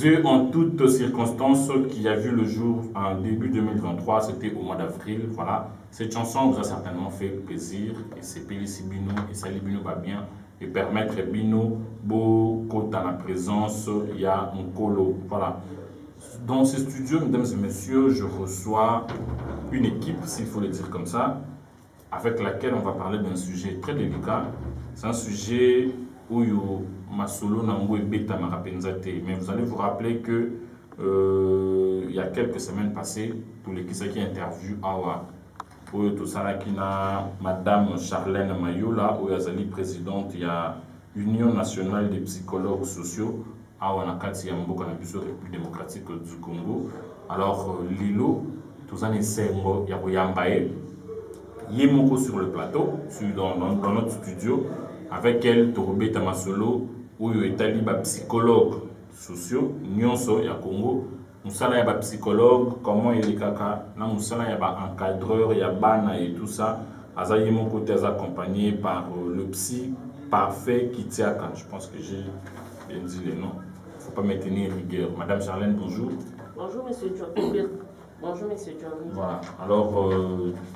vu en toutes circonstances qui a vu le jour en début 2023, c'était au mois d'avril, voilà. Cette chanson vous a certainement fait plaisir et c'est Pélissi Bino et Sali Bino va bien et permettre Bino beaucoup dans la présence, il y a un colo, voilà. Dans ce studio, mesdames et messieurs, je reçois une équipe, s'il faut le dire comme ça, avec laquelle on va parler d'un sujet très délicat. C'est un sujet où Masolo Nango et Beta Marapenzate. Mais vous allez vous rappeler que il y a quelques semaines passées, pour les qui interviewent Awa, pour tout ça, qui a Madame Charlène Mayola, où elle est présidente, il y a Union nationale des psychologues sociaux, Awa Nakati Yamboka Nabiso République démocratique du Congo. Alors, Lilo, tout ça, c'est Yabouyambaye. Yemoko sur le plateau, dans notre studio, avec elle, Torobé Tamasolo, où il y a des psychologues sociaux, Nyonso, il y a Congo, Moussala, il y a psychologue, comment il y a kaka, Moussala, il y a encadreur, il y a Bana et tout ça. Aza Yemoko est accompagné par le psy parfait Kitiaka. Je pense que j'ai bien dit les noms. Il ne faut pas maintenir rigueur. Madame Charlène, bonjour. Bonjour, monsieur John. Bonjour, monsieur John. Voilà. Alors,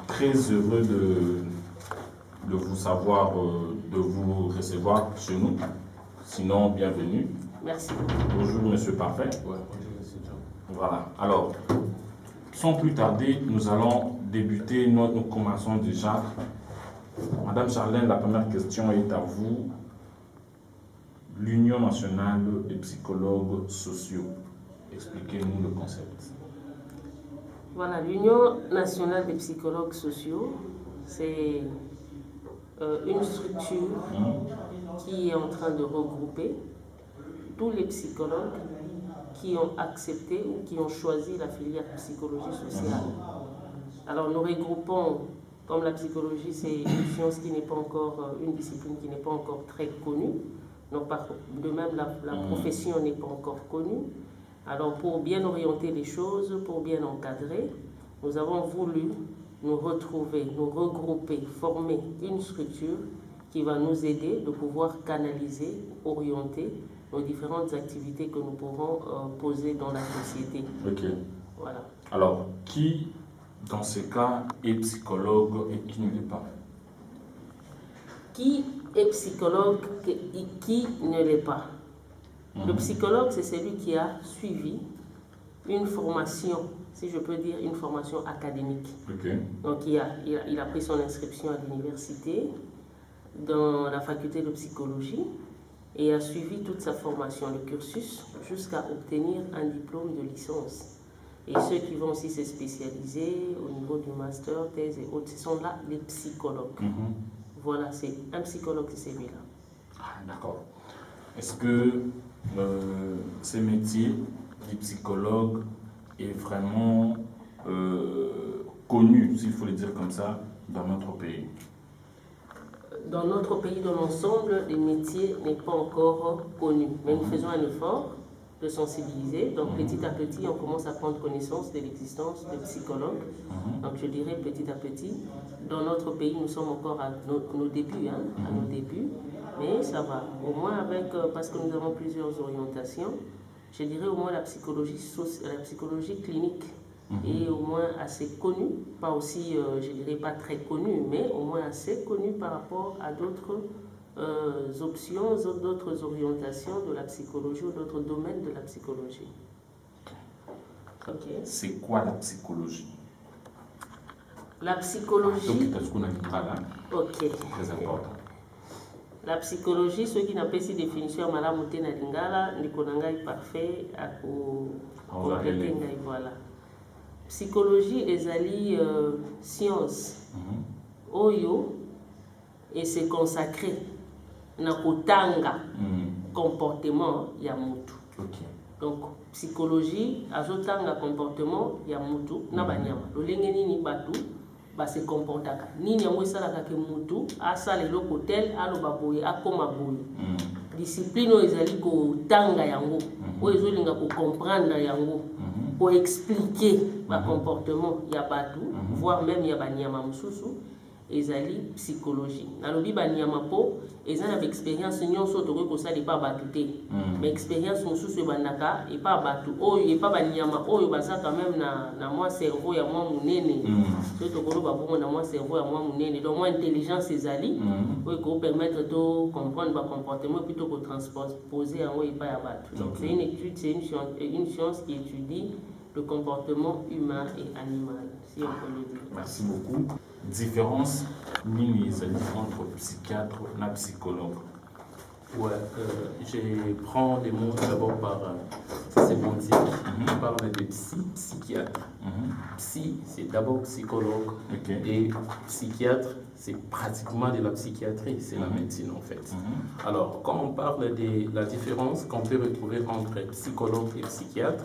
très heureux de vous savoir, de vous recevoir chez nous. Sinon, bienvenue. Merci. Bonjour, monsieur Parfait. Ouais, bonjour, monsieur John. Voilà. Alors, sans plus tarder, nous allons débuter. Nous commençons déjà. Madame Charlène, la première question est à vous. L'Union nationale des psychologues sociaux. Expliquez-nous le concept. Voilà, l'Union nationale des psychologues sociaux, c'est une structure qui est en train de regrouper tous les psychologues qui ont accepté ou qui ont choisi la filière psychologie sociale. Alors nous regroupons, comme la psychologie c'est une science qui n'est pas encore, une discipline qui n'est pas encore très connue, donc de même la profession n'est pas encore connue. Alors pour bien orienter les choses, pour bien encadrer, nous avons voulu nous retrouver, nous regrouper, former une structure qui va nous aider de pouvoir canaliser, orienter nos différentes activités que nous pourrons poser dans la société. Ok. Voilà. Alors, qui, dans ce cas, est psychologue et qui ne l'est pas? Qui est psychologue et qui ne l'est pas? Le psychologue, c'est celui qui a suivi une formation, si je peux dire, une formation académique. Okay. Donc, il a pris son inscription à l'université, dans la faculté de psychologie, et a suivi toute sa formation, le cursus, jusqu'à obtenir un diplôme de licence. Et ceux qui vont aussi se spécialiser au niveau du master, thèse et autres, ce sont là les psychologues. Voilà, c'est un psychologue, c'est celui-là. Ah, d'accord. Est-ce que ce métier de psychologue est vraiment connu, s'il faut le dire comme ça, dans notre pays? Dans notre pays, dans l'ensemble, le métier n'est pas encore connu. Mais nous faisons un effort de sensibiliser. Donc petit à petit, on commence à prendre connaissance de l'existence de psychologues. Donc je dirais petit à petit. Dans notre pays, nous sommes encore à nos débuts, à nos débuts. Mais ça va. Au moins avec, parce que nous avons plusieurs orientations, je dirais au moins la psychologie clinique est au moins assez connue, pas aussi, je dirais pas très connue, mais au moins assez connue par rapport à d'autres options, d'autres orientations de la psychologie ou d'autres domaines de la psychologie. Okay. C'est quoi la psychologie? La psychologie... Ok. C'est très important. La psychologie, ceux qui n'appellent pas définition, Madame Moutena Lingala, Nikonanga parfait, à compléter, voilà. Psychologie est science. Oyo, et c'est consacré na kotanga comportement ya mutu. Okay. Donc, psychologie, azotanga comportement ya mutu, na banyama. Lolenge nini batu, ba se comportaka. Nini yango esalaka ke mutu, asala eloko tel, aloba boye, akoma boye. Discipline oyo ezali kotanga yango, oyo ezolinga ko comprendre yango, pour expliquer ba comportement ya batu, voire même ya banyama mususu. ezali psychologie. Nalobi banyama po eza na expérience nyonso tokoki kosala epa bato te. Mais expérience mosusu ebandaka epa bato oyo epa banyama oyo baza quand même na mwa cerveau ya mwa munene. So tokoloba bongo na mwa cerveau ya mwa munene. Donc mwa intelligence ezali oyo ko permettre de comprendre ba comportement plutôt que transposer yango epa ya bato. Donc c'est une étude, c'est une science qui étudie le comportement humain et animal, si on peut le dire. Merci beaucoup. Différence entre psychiatre et psychologue. Ouais, je prends des mots d'abord par sémantique. On parle de psychiatre. Psy, c'est d'abord psychologue. Et psychiatre, c'est pratiquement de la psychiatrie, c'est la médecine en fait. Alors, quand on parle de la différence qu'on peut retrouver entre psychologue et psychiatre,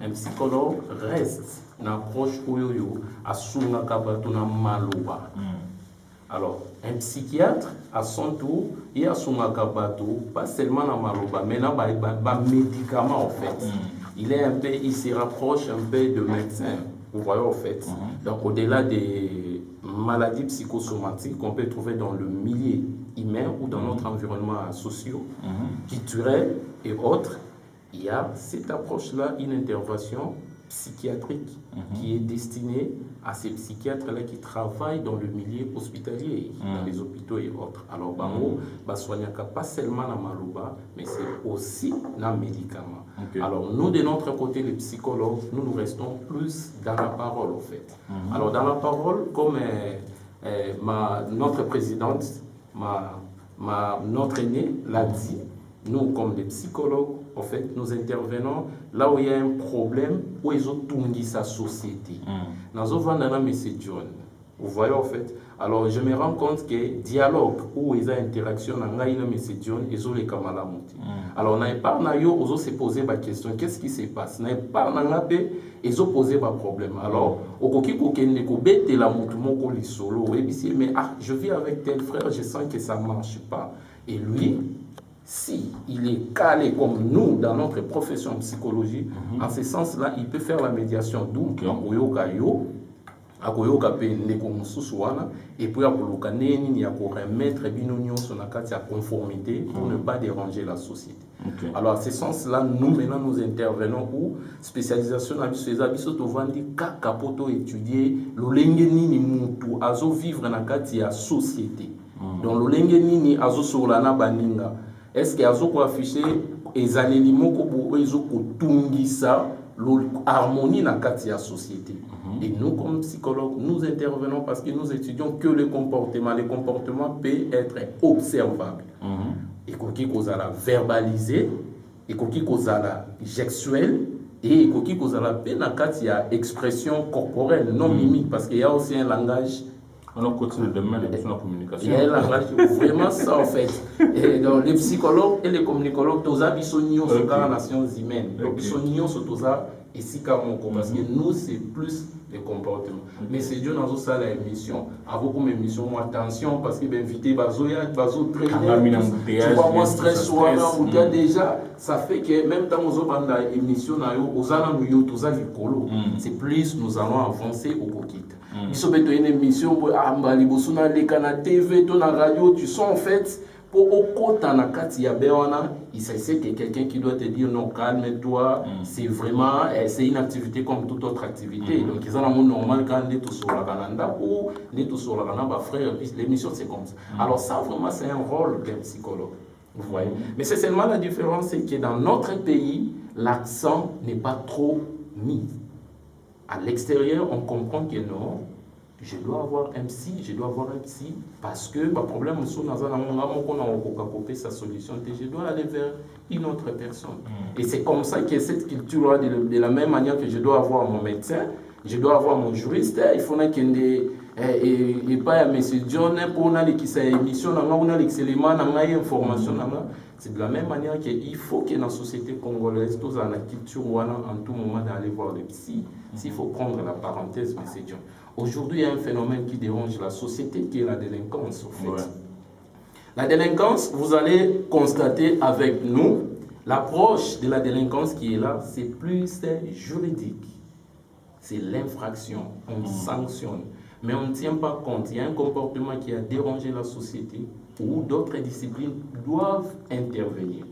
un psychologue reste une approche oyoyo à sunga kabatuna maloba. Alors, un psychiatre, à son tour, il y a son akabato, pas seulement dans maloba, mais dans les médicaments en fait. Il se rapproche un peu de médecin, vous voyez en fait. Donc, au-delà des maladies psychosomatiques qu'on peut trouver dans le milieu humain ou dans notre environnement social, culturel et autres, il y a cette approche-là, une intervention psychiatrique qui est destinée à ces psychiatres-là qui travaillent dans le milieu hospitalier, dans les hôpitaux et autres. Alors, bango, soignaka pas seulement la malouba, mais c'est aussi dans les médicaments. Alors, nous, de notre côté, les psychologues, nous restons plus dans la parole, en fait. Alors, dans la parole, comme notre présidente, notre aînée l'a dit, nous, comme des psychologues, en fait, nous intervenons là où il y a un problème, où ils ont tout sa société. Nous avons M. John. Vous voyez, en fait. Alors, je me rends compte que dialogue, où il y a interaction, M. John, ils ont les Kamalamuti. Alors, on n'a pas ils ont se posé la question, qu'est-ce qui se passe? On n'a pas ils ont posé le problème. Alors, au mais je vis avec tel frère, je sens que ça ne marche pas. Et lui, si il est calé comme nous dans notre profession de psychologie, en ce sens-là, il peut faire la médiation d'où et puis remettre la conformité pour ne pas déranger la société. Alors, à ce sens-là, nous maintenant nous intervenons où spécialisation dans étudier vivre dans la société. Donc, est-ce qu'il y a affiché les éléments qui harmonie dans la société? Et nous, comme psychologues, nous intervenons parce que nous étudions que le comportement. Le comportement peut être observable. Et qu'on a verbalisé, et qu'on a gestuel, et qu'on a expression corporelle, non mimique, parce qu'il y a aussi un langage. On a continué demain la communication. Il y a un langage vraiment ça en fait. Et donc les psychologues et les communicologues, tous ils sont nions sur les nations humaines. Donc ils sont nions sur tous et si parce que nous c'est plus les comportements. Mais c'est Dieu dans ça l'émission. Avant comme émission, attention parce que invité bazoya, bazo traîner. Tu vois moi stress soit là déjà, ça fait que même dans nos banda émission na yo, ozana nuyo tous likolo. C'est plus nous allons avancer au coquille. Il se met une émission pour la TV, la radio, tu sens en fait, pour au côté il s'agit que quelqu'un qui doit te dire non, calme-toi, c'est vraiment, c'est une activité comme toute autre activité. Donc, ils ont un monde normal quand on est tous sur la Canada ou on est tous sur la Canada, frère, l'émission c'est comme ça. Alors, ça vraiment, c'est un rôle d'un psychologue. Vous voyez. Mais c'est seulement la différence, c'est que dans notre pays, l'accent n'est pas trop mis. À l'extérieur, on comprend que non, je dois avoir un psy, parce que le problème, sa solution, je dois aller vers une autre personne. Et c'est comme ça que cette culture-là, de la même manière que je dois avoir mon médecin, je dois avoir mon juriste, il faut qu'il y ait pas M. John pour qui sa émission, information. C'est de la même manière qu'il faut que dans la société congolaise, tous dans la culture, en tout moment d'aller voir le psy. S'il faut prendre la parenthèse, M. John. Aujourd'hui, il y a un phénomène qui dérange la société, qui est la délinquance, en fait. La délinquance, vous allez constater avec nous, l'approche de la délinquance qui est là, c'est plus juridique. C'est l'infraction, on sanctionne. Mais on ne tient pas compte. Il y a un comportement qui a dérangé la société où d'autres disciplines doivent intervenir,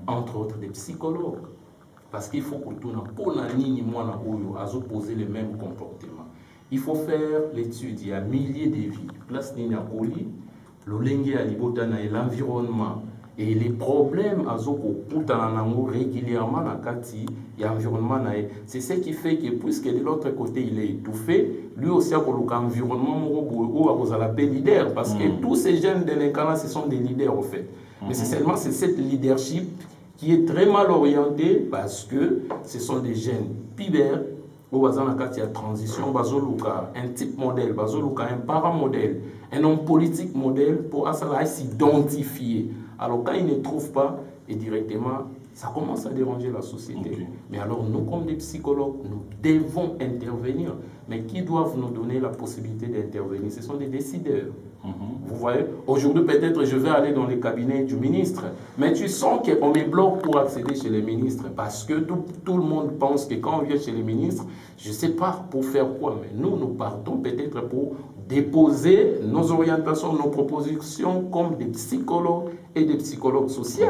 entre autres des psychologues. Parce qu'il faut que tout le poser les mêmes comportements. Il faut faire l'étude. Il y a milliers de vies. Place Nina Koli, l'environnement et les problèmes régulièrement l'environnement. C'est ce qui fait que, puisque de l'autre côté il est étouffé, lui aussi a un environnement où il leader. Parce que tous ces jeunes délinquants, ce sont des leaders en fait. Mais c'est seulement cette leadership qui est très mal orienté parce que ce sont des jeunes pibères où il y a transition, un type modèle, un paramodèle, un homme politique modèle pour s'identifier. Alors quand ils ne trouvent pas, et directement, ça commence à déranger la société. Okay. Mais alors nous, comme des psychologues, nous devons intervenir. Mais qui doivent nous donner la possibilité d'intervenir? Ce sont des décideurs. Vous voyez, aujourd'hui peut-être je vais aller dans les cabinets du ministre, mais tu sens qu'on me bloque pour accéder chez les ministres parce que tout le monde pense que quand on vient chez les ministres, je ne sais pas pour faire quoi, mais nous partons peut-être pour déposer nos orientations, nos propositions comme des psychologues et des psychologues sociaux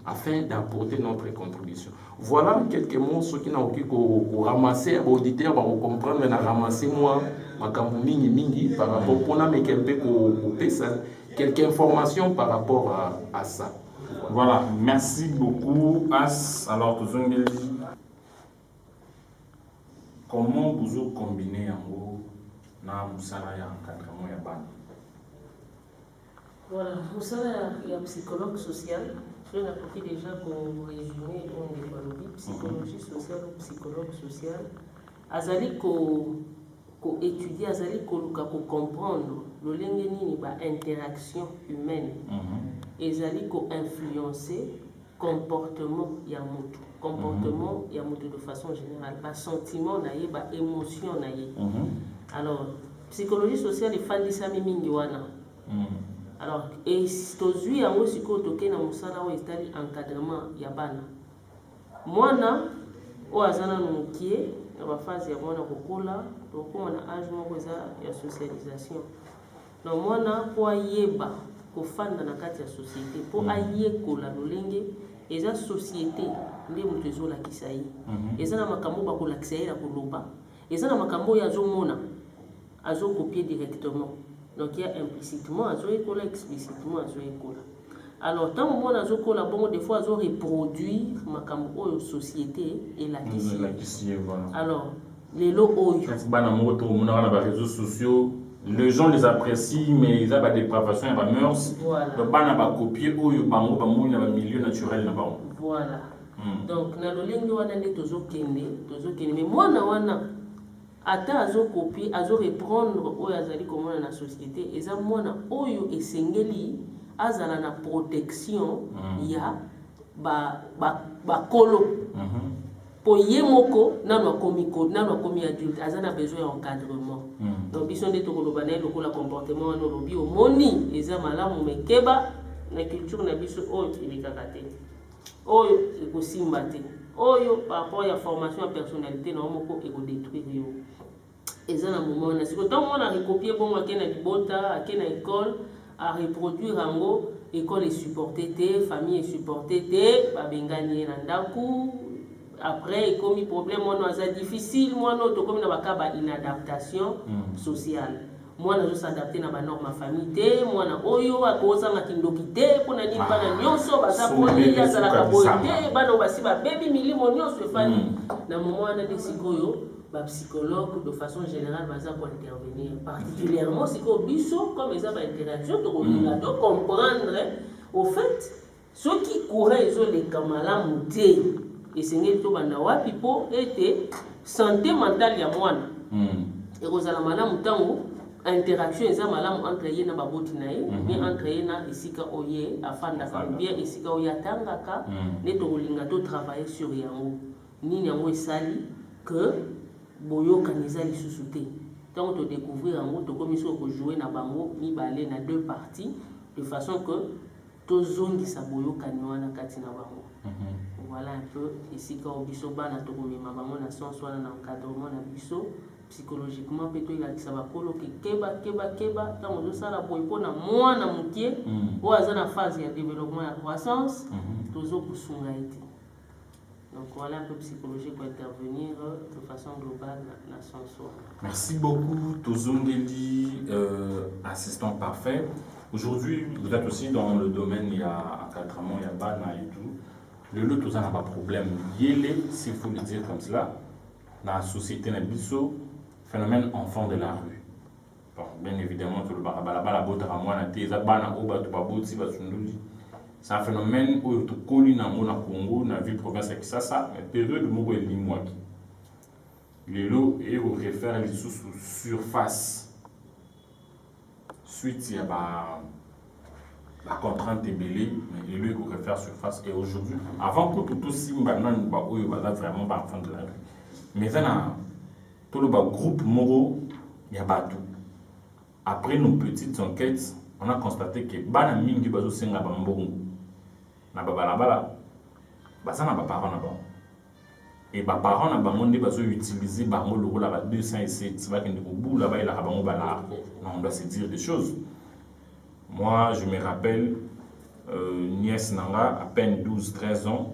afin d'apporter notre contribution. Voilà quelques mots, ceux qui n'ont qu'à ramasser, auditeurs vont comprendre, mais ramasser moi, par rapport à quelques informations par rapport à ça. Voilà, merci beaucoup, As. Alors, comment vous combinez en gros dans le salaire encadrement et ban? Voilà, le salaire et psychologue social, je vais apporter déjà pour résumer une psychologie sociale ou psychologue social. Azali ko étudier, azali ko comprendre le lengeni ba interaction humaine. Ezali ko influencer comportement ya mutu. Comportement ya mutu de façon générale, ba sentiment na ye, ba émotion na ye. Alors, psychologie sociale efandisa mingi wana. Alors, et tozui yango siko toke na musala o estali encadrement ya bana. Mwana o azana mukie na ba phase ya mwana kokola, tokoma na âge moko eza ya socialisation. Na mwana po ayeba kofanda na kati ya société, po ayekola lolenge eza société nde mutu ezolakisa ye. Eza na makambo bakolakisa ye na koloba. Eza na makambo ya azomona azocopier directement. Donc il y a implicitement azoyekola, explicitement azoyekola. Alors tant que moi azokola bon des fois azo reproduire makambo oyo société et la question. Alors les lots oyo bana moto mona na réseaux sociaux, les gens les apprécient mais ils ont des dépravation et des mœurs. Donc bana ba copier oyo bango ba mo na milieu naturel na bango. Voilà. Donc na lolingo wana nde tozokende mais moi na wana ata azo copier azo reprendre oyo azali komona na société eza mwana oyo esengeli azala na protection ya ba kolo po ye moko nano akomi adulte azana besoin d'encadrement. Donc biso nde tokoloba na lokola comportement no lobi omoni eza malamu mekeba na culture na biso oyo elikaka te oyo ekosimba te oyo par rapport à formation à personnalité na moko ekodétruire yo. Eza na moment na siko tant on a recopier bon akena libota akena école à reproduire ango école est supportée té famille est supportée té ba bengani na ndaku après comme problème on a difficile moi no to comme na bakaba inadaptation sociale moi na s'adapter na ba norme famille té moi na oyo akoza na kindoki té pona ni bana nyonso baza poni ya zala ka boyé bana basi ba baby milimo nyonso fani na moment na desikoyo ba psychologue de façon générale baza pour intervenir particulièrement si ko biso comme ça ba interaction to comprendre au fait ceux qui couraient les kamala muté et sengeli to banda wapi po était santé mentale ya mwana et kozala malamu tango interaction eza malamu entre ye na baboti na ye bien entre ye na esika oye afanda ka bien esika oya tangaka ne to linga to travailler sur yango nini yango esali que boyoka neza lisusu te tant to découvrir yango to komiso ko jouer na bango mibale na deux parties de façon que to zongisa boyoka ni wana kati na bango. Voilà un peu ici quand biso bana to komema bango na sens wana na encadrement na biso psychologiquement peut il a ça va kolo keba tant on ça la boy pour na moi na mutie ou à la phase de développement et croissance toujours pour son été. Donc voilà un peu psychologique pour intervenir de façon globale dans son soi. Merci beaucoup Tozongeli, assistant parfait. Aujourd'hui, vous êtes aussi dans le domaine, il y a encadrement, il y a Bana et tout. Le lot, tout ça n'a pas de problème. Il est, s'il faut le dire comme cela, dans la société, dans le phénomène enfant de la rue. Bon, bien évidemment, tout le c'est un phénomène où tu colles dans le Congo, dans la ville province de Kisasa, mais période où il y a les lots et au réfère les surface. Suite, il y a la contrainte est belée, mais les lots réfère surface. Et aujourd'hui, avant que tout si maintenant nous il vraiment pas enfant de la rue. Mais dans tout le groupe Moro, il y a tout. Après nos petites enquêtes, on a constaté que bana mingi bazo senga bambongo na babalabala basa na parents na ba et ba parents na bango nde bazo utiliser bango loko la ba 207 ba kende ko bula ba ila bango bala. On doit se dire des choses. Moi je me rappelle nièce nanga à peine 12-13 ans,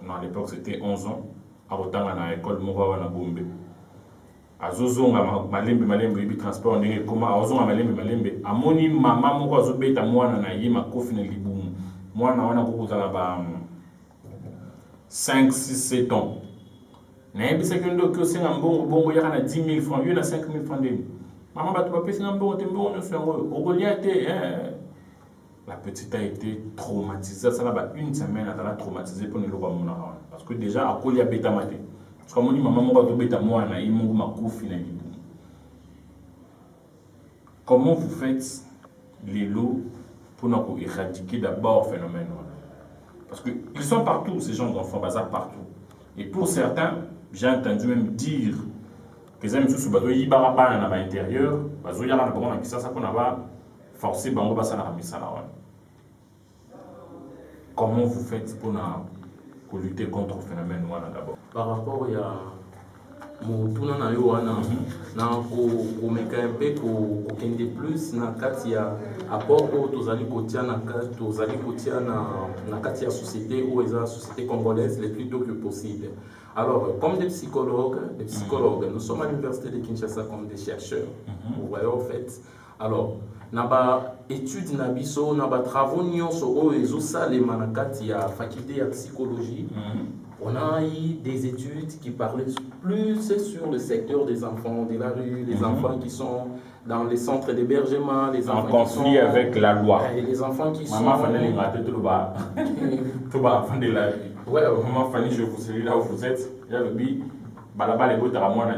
non à l'époque c'était 11 ans à Rotanga na école Moro na Gombe. Azozonga malembe ibi transport ndenge koma azozonga malembe amoni mama moko azobeta mwana na ye makofi na libumu mwana wana kokuzala ba 5 6 7 ans na yebisa ke ndo ko senga mbongo yaka na 10 000 francs yo na 5 000 francs ndenge mama batu ba pesa mbongo te mbongo no sango okolia te la petite a été traumatisée ça là ba une semaine elle a traumatisé pour ne le voir mona parce que déjà akolia beta maté. Comme on dit, maman, comment vous faites les lots pour nous éradiquer d'abord le phénomène? Parce qu'ils sont partout, ces gens d'enfants, bazar partout. Et pour certains, j'ai entendu même dire que les amis sous bateau, ils barrent pas à l'intérieur, bateau, il y a un bon qui ça qu'on a forcé, bango basa na ramisa là. Comment vous faites pour lutter contre le phénomène d'abord? Par rapport à motuna na yo wana na ko meka un peu ko kende plus na kati ya apport o tozali kotia na kati ya société ou eza société congolaise le plus tôt que possible. Alors comme des psychologues, nous sommes à l'université de Kinshasa comme des chercheurs. Vous voyez en fait. Alors na ba études na biso na ba travaux nyonso o ezosalema na kati ya faculté ya psychologie. On a eu des études qui parlaient plus sur le secteur des enfants de la rue, les enfants qui sont dans les centres d'hébergement, les enfants en conflit avec la loi. Les enfants qui Maman Fanny, tout le bas. Tout le bas, de la rue. Ouais, Maman Fanny, je vous salue là où vous êtes.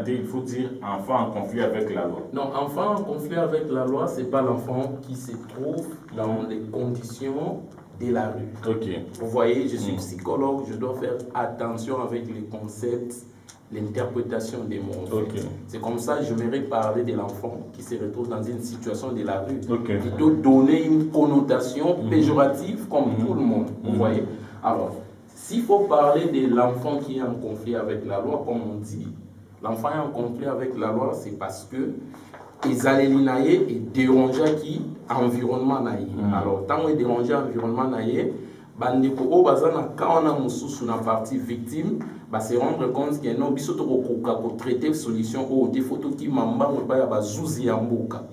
Il faut dire enfant en conflit avec la loi. Non, enfant en conflit avec la loi, ce n'est pas l'enfant qui se trouve dans les conditions de la rue. Okay. Vous voyez, je suis psychologue, je dois faire attention avec les concepts, l'interprétation des mots. Okay. C'est comme ça que j'aimerais parler de l'enfant qui se retrouve dans une situation de la rue. Okay. Qui doit donner une connotation péjorative comme tout le monde. Vous voyez. Alors, s'il faut parler de l'enfant qui est en conflit avec la loi, comme on dit, l'enfant est en conflit avec la loi, c'est parce que ils allaient l'inailler et déranger qui environnement naïe. Alors tant qu'ils déranger environnement naïe, bandeko o bazana kaona mususu na partie victime, ba se rendre compte que non biso to ko traiter solution o des photos qui mamba mo ba ya bazuzi ya mboka.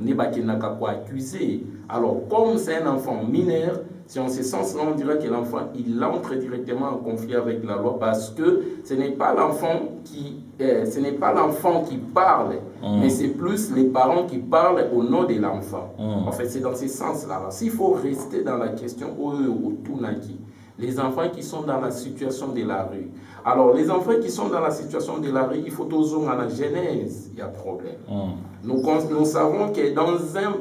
Ne ba kenaka ko accuser. Alors comme c'est un enfant mineur, si on se sens là, on dirait que l'enfant il entre directement en conflit avec la loi parce que ce n'est pas l'enfant qui parle, mais c'est plus les parents qui parlent au nom de l'enfant. En fait, c'est dans ce sens-là. S'il faut rester dans la question au Tunaki, les enfants qui sont dans la situation de la rue. Alors, les enfants qui sont dans la situation de la rue, il faut toujours à la genèse, il y a problème. Nous savons que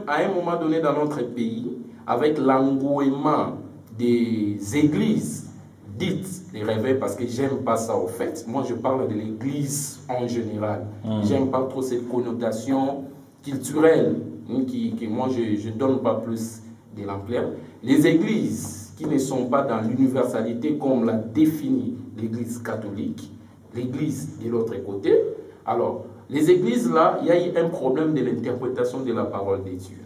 à un moment donné dans notre pays, avec l'engouement des églises dites les réveils, parce que j'aime pas ça au fait. Moi, je parle de l'église en général. J'aime pas trop cette connotation culturelle qui moi, je donne pas plus de l'ampleur. Les églises qui ne sont pas dans l'universalité comme l'a défini l'église catholique, l'église de l'autre côté. Alors, Les églises, là, il y a eu un problème de l'interprétation de la parole de Dieu.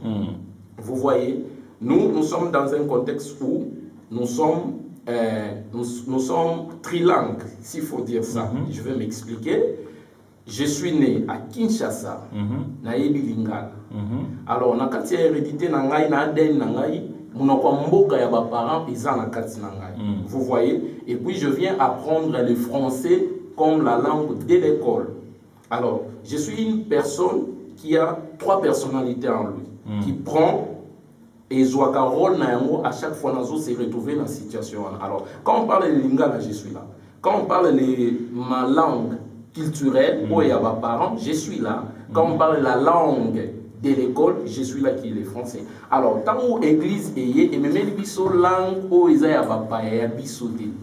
Vous voyez, nous sommes dans un contexte où nous sommes trilingues, s'il faut dire ça. Je vais m'expliquer. Je suis né à Kinshasa, na yebi Lingala. Alors, na kati ya hérédité na ngai na ADN na ngai, munoko mboka ya ba parents pesa na kati na ngai. Vous voyez? Et puis je viens apprendre le français comme la langue de l'école. Alors, je suis une personne qui a 3 personnalités en lui, qui prend et joue un rôle à chaque fois dans se retrouver dans la situation. Alors, quand on parle de Lingala, je suis là. Quand on parle de ma langue culturelle, où il y a mes parents, je suis là. Quand on parle de la langue de l'école, je suis là qui est le français. Alors, tant que l'église est, et même la langue où il y a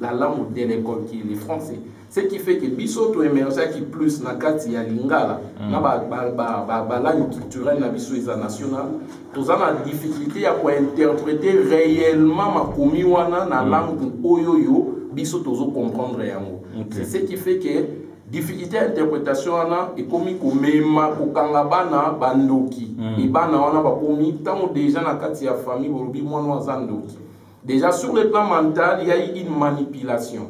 la langue de l'école qui est le français. Ce qui fait que biso to émerger qui plus na kati ya Lingala na ba langue culturelle na biso isa national tous na difficulté à interpréter réellement makomi wana na langue oyoyo biso tozo comprendre yango. C'est ce qui fait que difficulté d'interprétation wana et komi ko mema ko kanga bana bandoki et bana wana ba komi tant déjà na kati ya famille bolobi mwana wa zandoki. Déjà sur le plan mental, il y a eu une manipulation.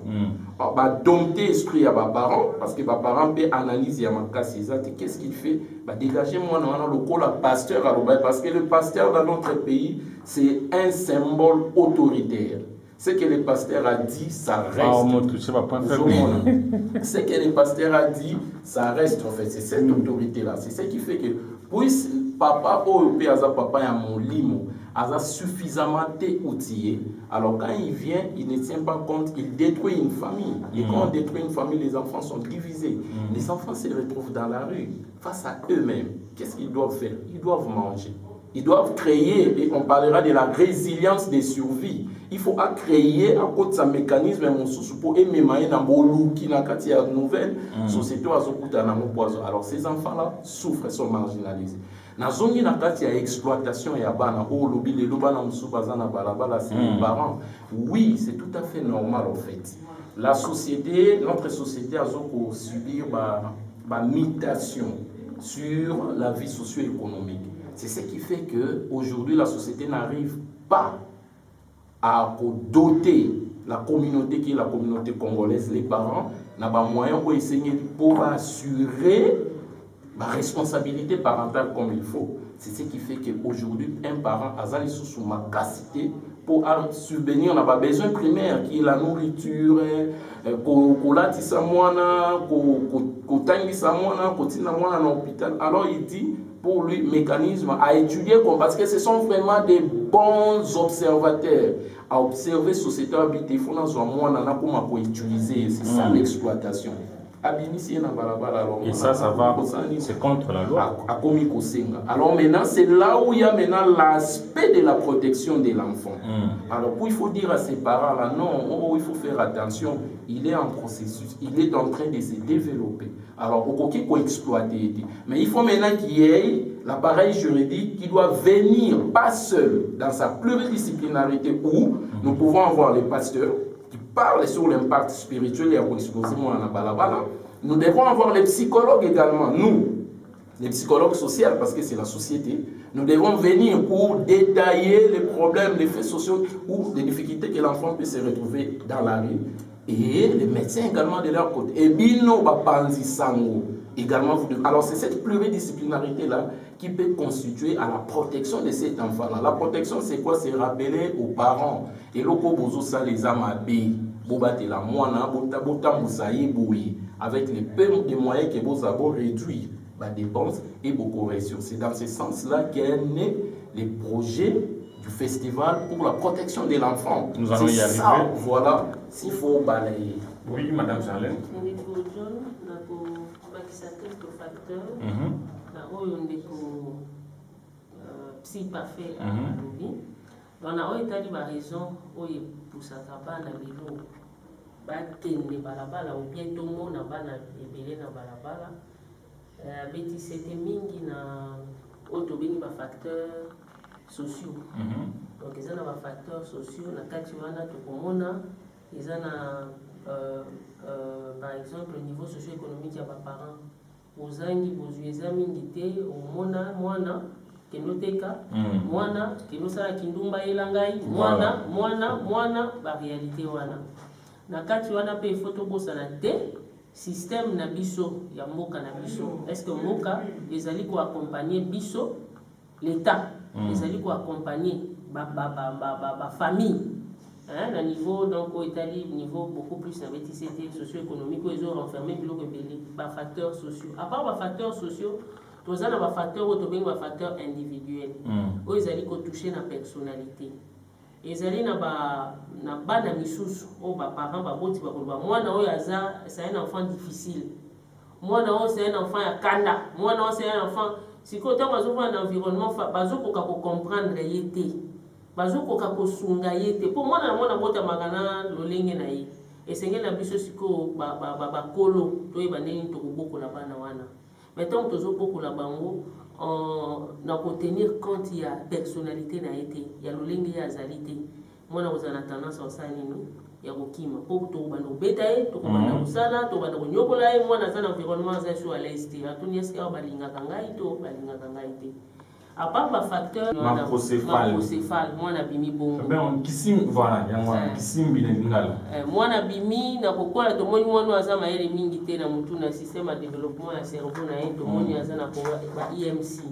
Dompter l'esprit à mes parents, parce que mes parents peuvent analyser à ma casse. Qu'est-ce qu'il fait? Dégager moi le col à pasteur, parce que le pasteur dans notre pays, c'est un symbole autoritaire. Ce que le pasteur a dit, ça reste. Ce que le pasteur a dit, ça reste en fait. C'est cette autorité-là. C'est ce qui fait que, puisse papa, papa a mon limo, a suffisamment outillé. Alors quand il vient, il ne tient pas compte, il détruit une famille. Et quand on détruit une famille, les enfants sont divisés. Les enfants se retrouvent dans la rue, face à eux-mêmes. Qu'est-ce qu'ils doivent faire? Ils doivent manger. Ils doivent créer, et on parlera de la résilience des survies. Il faut créer à cause de ce mécanisme pour aimer qui n'a qu'à nouvelle société. Alors ces enfants-là souffrent et sont marginalisés. Na zongi na kati ya exploitation ya bana o lobi le bana musubaza na balabala c'est les parents. Oui, c'est tout à fait normal en fait. La société, notre société a subir ma mutation sur la vie socio-économique. C'est ce qui fait que aujourd'hui la société n'arrive pas à doter la communauté qui est la communauté congolaise, les parents, n'a pas moyen pour essayer pour assurer la responsabilité parentale comme il faut. C'est ce qui fait qu'aujourd'hui, un parent a sous ma capacité pour subvenir à nos besoins primaires, qui est la nourriture, alors il dit, pour lui, mécanisme à étudier, parce que ce sont vraiment des bons observateurs. À observer la société habitée, il faut qu'on utiliser. C'est ça l'exploitation. Et ça va, c'est contre la loi. Alors maintenant, c'est là où il y a maintenant l'aspect de la protection de l'enfant. Alors il faut dire à ses parents, là, non, il faut faire attention, il est en processus, il est en train de se développer. Alors il faut exploiter. Mais il faut maintenant qu'il y ait l'appareil juridique qui doit venir, pas seul, dans sa pluridisciplinarité, où nous pouvons avoir les pasteurs, parle sur l'impact spirituel et à l'explosion en balabala. Nous devons avoir les psychologues également, nous, les psychologues sociaux, parce que c'est la société. Nous devons venir pour détailler les problèmes, les faits sociaux ou les difficultés que l'enfant peut se retrouver dans la rue. Et les médecins également de leur côté. Et bino bapanzi sango également. Alors c'est cette pluridisciplinarité-là qui peut constituer à la protection de cet enfant-là. La protection, c'est quoi? C'est rappeler aux parents. Et loko bozo ça les amabé, bobate la moana, bota moussaï boui, avec les peu de moyens que vous avez réduits, dépenses et beaucoup ressources. C'est dans ce sens-là qu'est né les projets du festival pour la protection de l'enfant. Nous allons y arriver. Ça, voilà, s'il faut balayer. Oui, Madame Charlène. Si parfait à Lobi. On a eu la raison où il pousse à Kabana Lilo, Batene Balabala, ou bien tout le monde a bana et na Balabala. Betty c'était mingi na autobini ba facteurs sociaux. Donc ils ont des facteurs sociaux, na katiwana to komona, ils ont par exemple le niveau socio-économique ya ba parents. bozangi bozueza mingi te omona mwana kenoteka mwana kenosala kindumba elangai mwana ba réalité wana na kati wana pe photo bosana te système na biso ya mboka na biso est-ce que mboka ezali ko accompagner biso l'état ezali ko accompagner ba famille na niveau donc au Italie niveau beaucoup plus na BTCT socio-économique où ils ont renfermé biloko ebele ba facteurs sociaux à part ba facteurs sociaux tozana ba facteurs ou tobengi ba facteurs individuels où ils allaient ko toucher na personnalité ezali na bana misusu o ba parents ba boti ba koloba mwana oyo aza c'est un enfant difficile mwana oyo c'est un enfant ya kanda mwana oyo c'est un enfant siko ta bazo kwa na environnement bazo koka ko comprendre yete bazo koka ko sunga yete po mwana bota magana lolenge na ye esengeli na biso siko ba kolo to yeba nini to kobokola bana wana mettons tozo bokola bango na ko tenir compte ya personnalité na été ya lolenge ya zalité mwana kozana tendance au sanini ya kokima po to bana beta ye to bana kusala to bana konyokola ye mwana za na environnement za so à l'aise te atuni est-ce que balinga kangai to balinga kangai te à part ba facteur macrocéphale mwana bimi bongo ben kisim voilà ya mwana kisim bile ngala mwana bimi na kokola to moni mwana aza maele mingi te na mutu na système de développement ya cerveau na ye to moni aza na ko ba IMC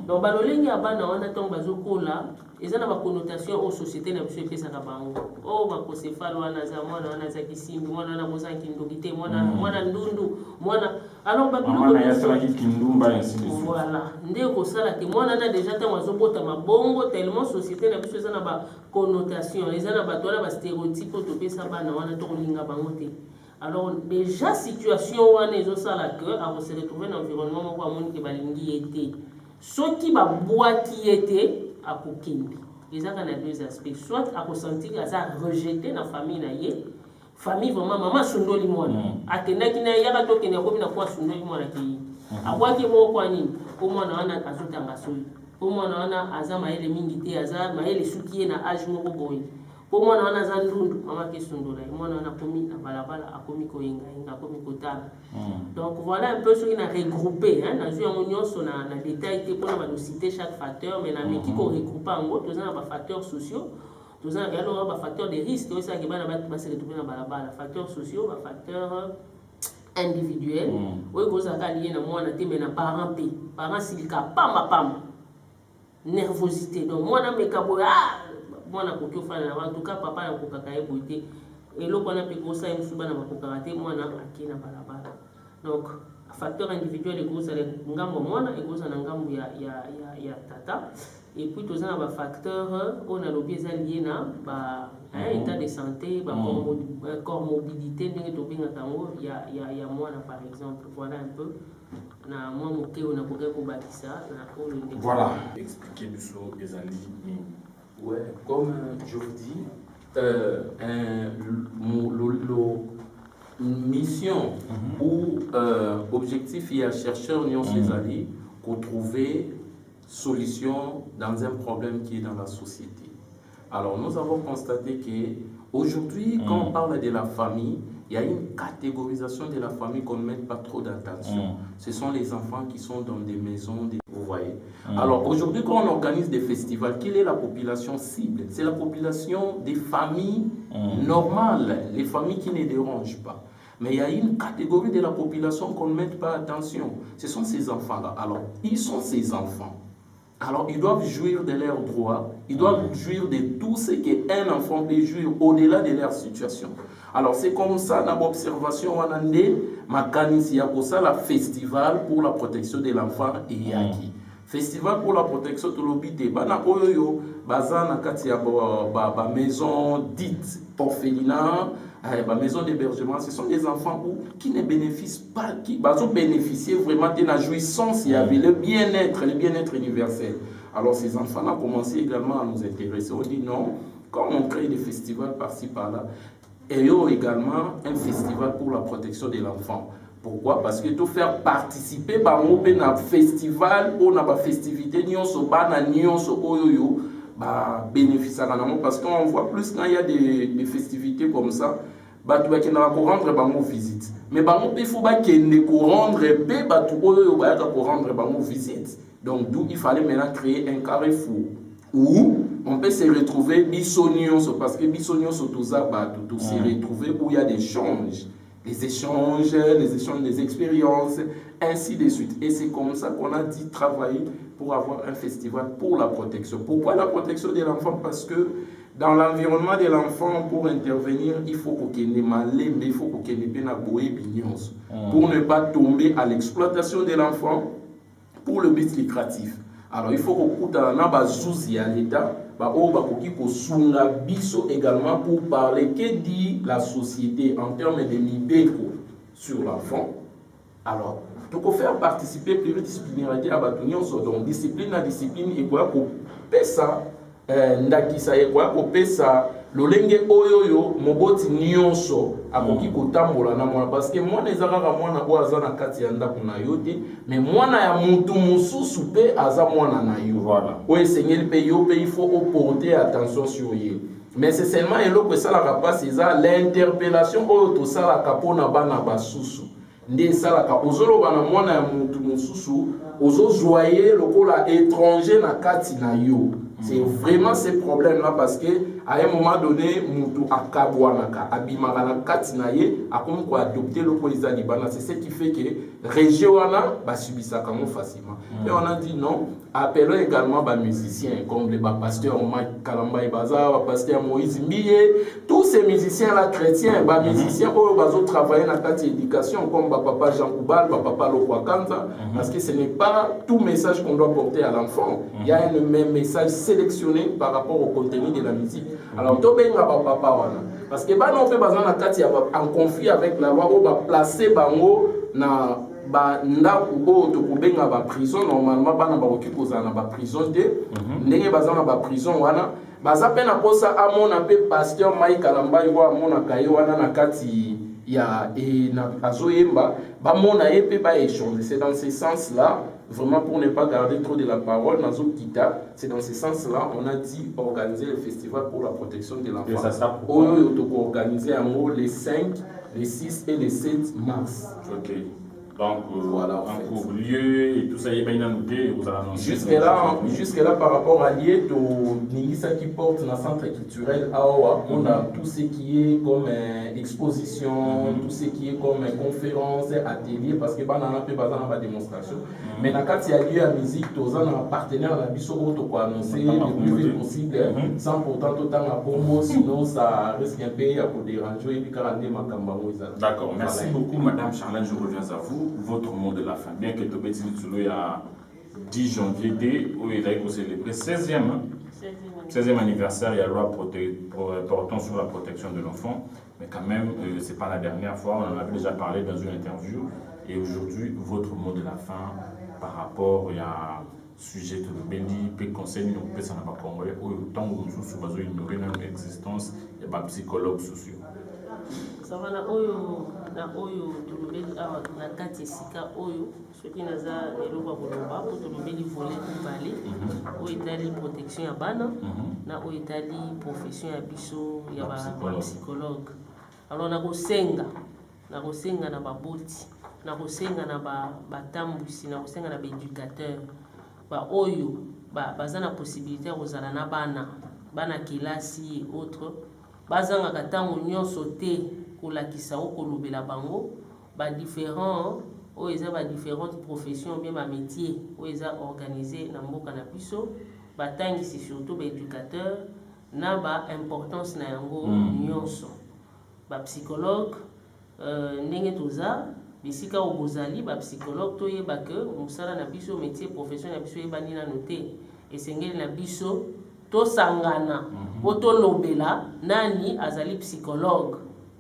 donc balolengi abana wana tongo bazokola eza na ba connotation au société na biso epesa na bango o macrocéphale wana za mwana wana za kisimbi mwana wana bozangi ndogite mwana ndundu mwana alors ba biloko mwana ya sala kindumba ainsi de suite voilà nde ko sala te mwana na déjà tant azobota mabongo tellement société na biso eza na ba connotation eza na bato wana ba stéréotype to pesa bana wana to linga bango te alors déjà situation wana ezosala que a se retrouver dans environnement moko amoni ke balingi ete soki babwaki ete akokimbi ezaka na deux aspects soit akosentir aza rejeté na famille na ye famille vraiment maman sundoli mwana akendaki na yaka tokende akomi na kwa sundoli mwana ki abwaki moko kwa nini po mwana wana azotanga soi po mwana wana aza maele mingi te aza maele suki ye na age moko boye po mwana wana aza ndundu mama ke sundola mwana wana akomi na balabala akomi koyenga akomi kotala donc voilà un peu ce qui a regroupé na zwi yango nyonso na détail te mpona balociter chaque facteur mais na meki ko regroupe yango toza na bafacteurs sociaux toza na alors bafacteurs de risque oyo esalaki bana base retrouve na balabala facteurs sociaux bafacteurs individuels oyo kozalaka lié na mwana te mais na parent mpe parent silika pamba nervosité donc mwana meka boye mwana koki ofana na en tout cas papa na kokaka ye boye te eloko wana mpe kosala mosusu bana bakokaka te mwana ake na balabala donc facteur individuel ekozala ngambo mwana ekozala na ngambo ya tata et puis toza na bafacteur oyo nalobi eza lié na état de santé comorbidité ndenge tobengaka yango ya mwana par exemple voilà un peu na mwa moke oyo nakoki kobakisa na oyo ndenge voilà expliquer biso ezali nini. Ouais, comme je vous dis, mission ou objectif et à chercheur Union Césari pour trouver solution dans un problème qui est dans la société. Alors nous avons constaté que aujourd'hui, quand on parle de la famille, il y a une catégorisation de la famille qu'on ne met pas trop d'attention. Ce sont les enfants qui sont dans des maisons, vous voyez. Alors aujourd'hui, quand on organise des festivals, quelle est la population cible? C'est la population des familles normales, les familles qui ne dérangent pas. Mais il y a une catégorie de la population qu'on ne met pas attention. Ce sont ces enfants-là. Alors, ils sont ces enfants. Alors, ils doivent jouir de leurs droits, ils doivent jouir de tout ce qu'un enfant peut jouir au-delà de leur situation. Alors, c'est comme ça, dans l'observation, on a dit, il y a pour ça le festival pour la protection de l'enfant et Yaki. Festival pour la protection de l'obité. Bana oyo, bazana kati ya maison dite orphelinat, maison d'hébergement, ce sont des enfants qui ne bénéficient pas, qui ont bénéficié vraiment de la jouissance, il y avait le bien-être universel. Alors ces enfants-là ont commencé également à nous intéresser. On dit non, quand on crée des festivals par-ci par-là, et également un festival pour la protection de l'enfant. Pourquoi? Parce que tout faire participer par un festival ou une festivité, bénéfice à parce qu'on voit plus quand il y a des festivités comme ça, bato bakendaka korendre bango visite mais bango mpe faut bakende korendre mpe bato oyo bayaka korendre bango visite. Donc d'où il fallait maintenant créer un carrefour où on peut se retrouver bisonios parce que bisonios toza bato to se retrouver où il y a des échanges, des expériences, ainsi de suite. Et c'est comme ça qu'on a dit travailler pour avoir un festival pour la protection. Pourquoi la protection de l'enfant? Parce que dans l'environnement de l'enfant, pour intervenir, il faut qu'on ait malé, mais il faut qu'on ait bien pour ne pas tomber à l'exploitation de l'enfant pour le but lucratif. Alors il faut qu'on coûte à l'État, également pour parler que dit la société en termes de mibeko sur l'enfant. Alors, donc on faire participer pluridisciplinarité à Batunion, donc discipline à discipline et quoi pour ça ndakisa ye kwa kopesa lolenge oyoyo moboti nyonso akoki kotambola na mwana parce que mwana ezaka mwana oyo aza na kati ya ndako na yo te mais mwana ya mutu mosusu pe aza mwana na yo voilà oyo esengeli pe yo pe il faut porter attention sur ye mais c'est seulement eloko esalaka mpasi eza l'interpellation oyo tosalaka mpona bana basusu nde esalaka ozoloba na mwana ya mutu mosusu ozozwaye lokola étranger na kati na yo. C'est vraiment ce problème-là parce que à un moment donné, mutu akabwanaka, abimaka katinaye, a comme quoi adopter le président libanais. C'est ce qui fait que région va subir ça facilement. Et on a dit non, appelons également les musiciens comme les pasteurs Mike Kalamba et Baza, pasteur Moïse Mbiye, tous ces musiciens-là chrétiens, les musiciens qui travaillent dans la éducation comme papa Jean Koubal, papa Lokwakanza, parce que ce n'est pas tout message qu'on doit porter à l'enfant. Il y a un même message sélectionné par rapport au contenu de la musique. Alors, tout bien papa parce que on fait en conflit avec la loi, on va placer bango na ndako to kubenga ba prison normalement bana ba okikoza na ba prison te ndenge bazana ba prison wana baza pe na posa amona pe pasteur Mike Kalamba yo amona kaye wana na kati ya na azoyemba ba mona ye pe ba échanger. C'est dans ce sens là vraiment pour ne pas garder trop de la parole dans Kita, c'est dans ce sens là on a dit organiser le festival pour la protection de l'enfant. Et ça sera pourquoi organiser un mot les 5, les 6 et les 7 mars. OK. Donc, voilà, en lieu et tout ça, il y a bien noté, vous allez annoncer. Jusque-là, par rapport à lieu, Ningisa qui porte dans le centre culturel Aowa, on a tout ce qui est comme exposition, tout ce qui est comme conférence, atelier, parce que on a pas de démonstration. Mais dans le cas il y a lieu à musique, tous on a un partenaire à la biso pour annoncer le plus vite possible, sans pourtant tout le temps à Congo, sinon ça risque un peu pour déranger et puis D'accord, merci beaucoup, Madame Charlène, je reviens à vous. Votre mot de la fin. Bien que Tobeti Litsulu, il y a 10 janvier, où il a célébré 16e anniversaire, il y a la loi portant sur la protection de l'enfant. Mais quand même, ce n'est pas la dernière fois, on en avait déjà parlé dans une interview. Et aujourd'hui, votre mot de la fin par rapport à sujet de l'obéli, peut conseiller nous peut s'en avoir congolais, ou tant que nous sommes ignorer notre existence, il y a des psychologues sociaux. Savana oyo na oyo tulobeli awa na kati sika oyo soki naza eloba koloba po tulobeli volet mibale oyo etali protection ya bana na oyo etali profession ya biso ya ba psychologue. Alors nakosenga na baboti nakosenga na batambusi nakosenga na baéducateur ba oyo baza na possibilité ya kozala na bana kelasi et autres bazangaka ntango nyonso te kolakisa okolobela bango différents oyo eza différentes professions bien métier oyo eza organisé na mboka na biso batangisi surtout éducateur na importance na yango nyonso psychologue ndenge toza bisika obozali psychologue toyeba ke mosala na biso métier profession na biso yebani nano te esengeli na biso tosangana po tolobela nani azali psychologue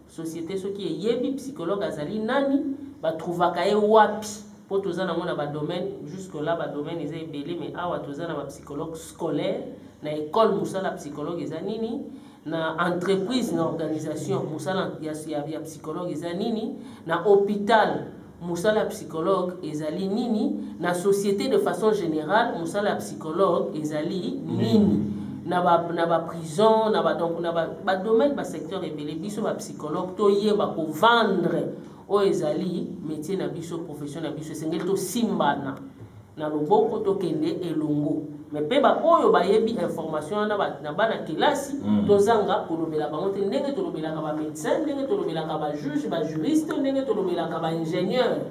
société soki eyebi psychologue azali nani batrouvaka ye wapi po toza nango na badomaine jusque là badomaine eza ebele mais awa toza na bapsychologue scolaire na école mosala psychologue eza nini na entreprise na organisation mosala ya psychologue eza nini na hôpital mosala psychologue ezali nini na société de façon générale mosala psychologue ezali nini na ba prison na ba donc na ba domaine ba secteur ébélé biso ba psychologue to yeba ko vendre o ezali métier na biso profession na biso sengeli to simbana na loboko to kende elongo mais pe ba oyo ba yebi information na bana kelasi tozanga kolobela bango te ndenge tolobelaka ba médecin ndenge tolobelaka ba juge ba juriste ndenge tolobelaka ba ingénieur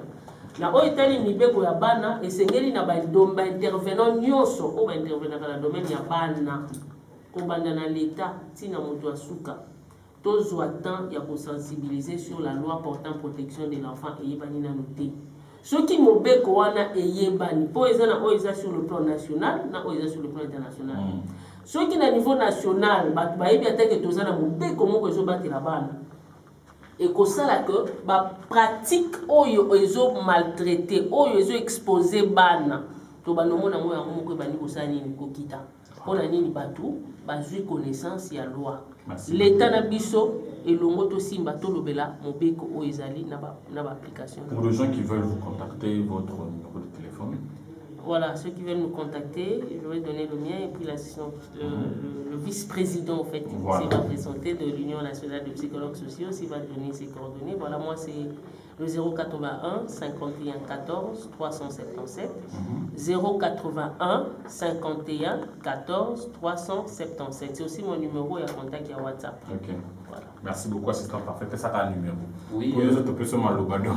na oyo etali mibeko ya bana esengeli na ba intervenant nyonso o ba intervenaka na domaine ya bana kobanda na l'état tina moto asuka tozwa temps ya kosensibiliser sur la loi portant protection de l'enfant eyebani nano te soki mobeko wana eyebani po eza na oyo eza sur le plan national na oyo eza sur le plan international soki na niveau national bato bayebi atake toza na mobeko moko ezobatela bana ekosala ke bapratique oyo ezo maltraité oyo ezo expose bana to banomona mo yango moko ebandi kosala nini kokita mpona nini bato bazwi connaissance ya loi l'état na biso elongo tosimba tolobela mobeko oyo ezali na ba application. Pour les gens qui veulent vous contacter, votre numéro de téléphone. Voilà, ceux qui veulent nous contacter, je vais donner le mien et puis l'assistant, le vice-président en fait, voilà, qui va présenter de l'Union nationale des psychologues sociaux, s'il va donner ses coordonnées. Voilà, moi c'est le 081 51 14 377, 081 51 14 377. C'est aussi mon numéro et à contact à WhatsApp. Ok. Voilà. Merci beaucoup, assistant parfait. C'est ça un numéro. Oui. Pour les autres, peut seulement le badon.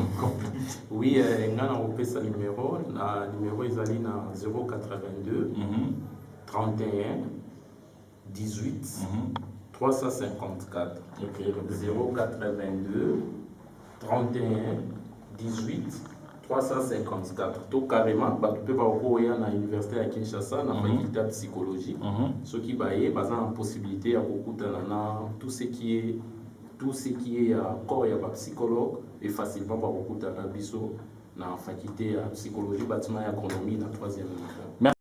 Oui, on a un numéro. Le numéro est allé dans 082 31 18 354. Ok. 082 31 18 354. Tout carrément, tu peux aller à l'université à Kinshasa, dans la faculté de psychologie. Ce qui va y avoir la possibilité à beaucoup de tout ce qui est corps et psychologue et facilement pour beaucoup de biso dans la faculté de psychologie, bâtiment et agronomie dans la 3e.